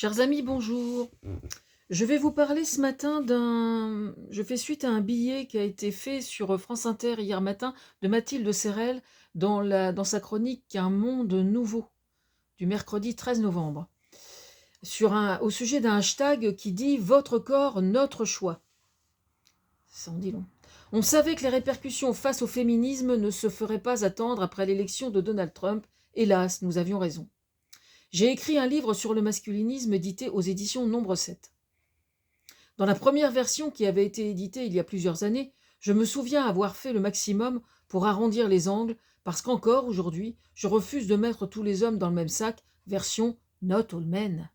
Chers amis, bonjour. Je vais vous parler ce matin d'un... Je fais suite à un billet qui a été fait sur France Inter hier matin de Mathilde Serrel dans sa chronique Un monde nouveau du mercredi 13 novembre au sujet d'un hashtag qui dit Votre corps, notre choix. Ça en dit long. On savait que les répercussions face au féminisme ne se feraient pas attendre après l'élection de Donald Trump. Hélas, nous avions raison. J'ai écrit un livre sur le masculinisme édité aux éditions Nombre 7. Dans la première version qui avait été éditée il y a plusieurs années, je me souviens avoir fait le maximum pour arrondir les angles parce qu'encore aujourd'hui, je refuse de mettre tous les hommes dans le même sac, version Not All Men.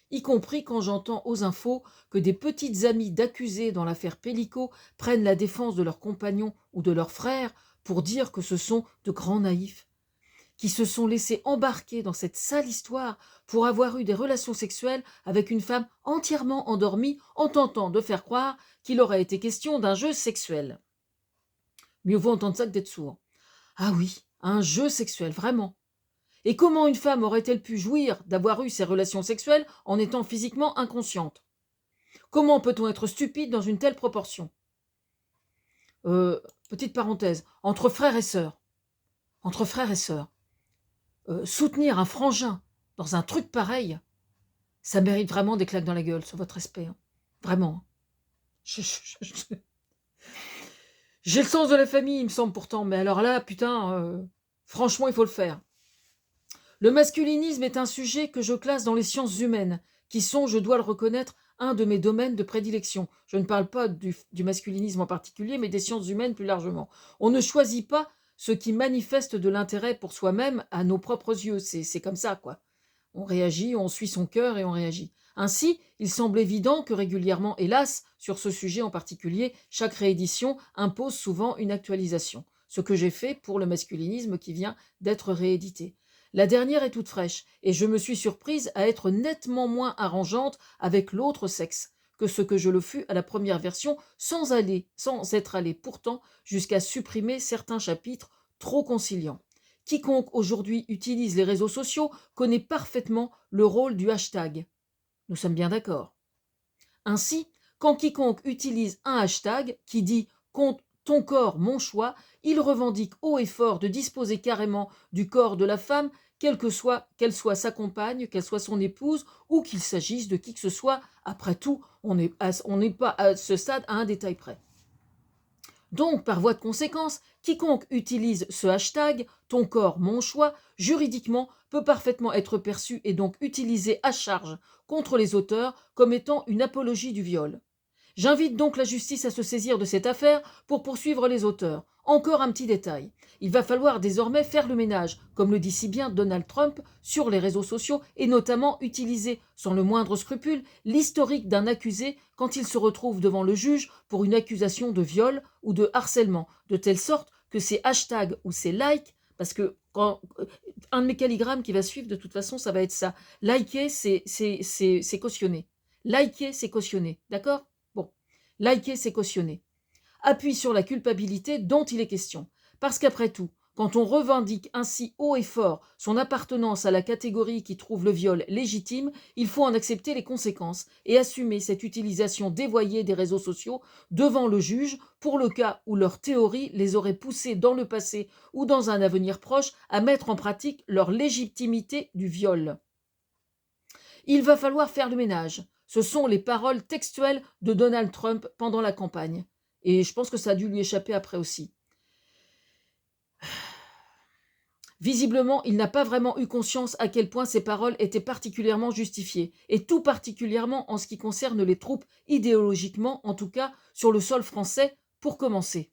Y compris quand j'entends aux infos que des petites amies d'accusés dans l'affaire Pellico prennent la défense de leurs compagnons ou de leurs frères pour dire que ce sont de grands naïfs, qui se sont laissés embarquer dans cette sale histoire pour avoir eu des relations sexuelles avec une femme entièrement endormie en tentant de faire croire qu'il aurait été question d'un jeu sexuel. Mieux vaut entendre ça que d'être sourd. Ah oui, un jeu sexuel, vraiment. Et comment une femme aurait-elle pu jouir d'avoir eu ces relations sexuelles en étant physiquement inconsciente? Comment peut-on être stupide dans une telle proportion? Petite parenthèse, entre frères et sœurs. Entre frères et sœurs. Soutenir un frangin dans un truc pareil, ça mérite vraiment des claques dans la gueule, sur votre respect. Hein. Vraiment. J'ai le sens de la famille, il me semble pourtant, mais alors là, putain, franchement, il faut le faire. Le masculinisme est un sujet que je classe dans les sciences humaines, qui sont, je dois le reconnaître, un de mes domaines de prédilection. Je ne parle pas du masculinisme en particulier, mais des sciences humaines plus largement. On ne choisit pas ce qui manifeste de l'intérêt pour soi-même à nos propres yeux. C'est comme ça, quoi. On réagit, on suit son cœur et on réagit. Ainsi, il semble évident que régulièrement, hélas, sur ce sujet en particulier, chaque réédition impose souvent une actualisation. Ce que j'ai fait pour le masculinisme qui vient d'être réédité. La dernière est toute fraîche, et je me suis surprise à être nettement moins arrangeante avec l'autre sexe que ce que je le fus à la première version, sans être allé pourtant jusqu'à supprimer certains chapitres trop conciliants. Quiconque aujourd'hui utilise les réseaux sociaux connaît parfaitement le rôle du hashtag. Nous sommes bien d'accord. Ainsi, quand quiconque utilise un hashtag qui dit ton corps, mon choix, il revendique haut et fort de disposer carrément du corps de la femme, qu'elle soit sa compagne, qu'elle soit son épouse, ou qu'il s'agisse de qui que ce soit. Après tout, on n'est pas à ce stade à un détail près. Donc, par voie de conséquence, quiconque utilise ce hashtag « ton corps, mon choix » juridiquement peut parfaitement être perçu et donc utilisé à charge contre les auteurs comme étant une apologie du viol. J'invite donc la justice à se saisir de cette affaire pour poursuivre les auteurs. Encore un petit détail. Il va falloir désormais faire le ménage, comme le dit si bien Donald Trump, sur les réseaux sociaux et notamment utiliser, sans le moindre scrupule, l'historique d'un accusé quand il se retrouve devant le juge pour une accusation de viol ou de harcèlement, de telle sorte que ces hashtags ou ces likes, parce que un de mes calligrammes qui va suivre, de toute façon, ça va être ça. Liker, c'est cautionné. Liker, c'est cautionné. D'accord ? Bon. Liker, c'est cautionné. Appuie sur la culpabilité dont il est question. Parce qu'après tout, quand on revendique ainsi haut et fort son appartenance à la catégorie qui trouve le viol légitime, il faut en accepter les conséquences et assumer cette utilisation dévoyée des réseaux sociaux devant le juge pour le cas où leur théorie les aurait poussés dans le passé ou dans un avenir proche à mettre en pratique leur légitimité du viol. Il va falloir faire le ménage. Ce sont les paroles textuelles de Donald Trump pendant la campagne. Et je pense que ça a dû lui échapper après aussi. Visiblement, il n'a pas vraiment eu conscience à quel point ces paroles étaient particulièrement justifiées, et tout particulièrement en ce qui concerne les troupes idéologiquement, en tout cas sur le sol français, pour commencer.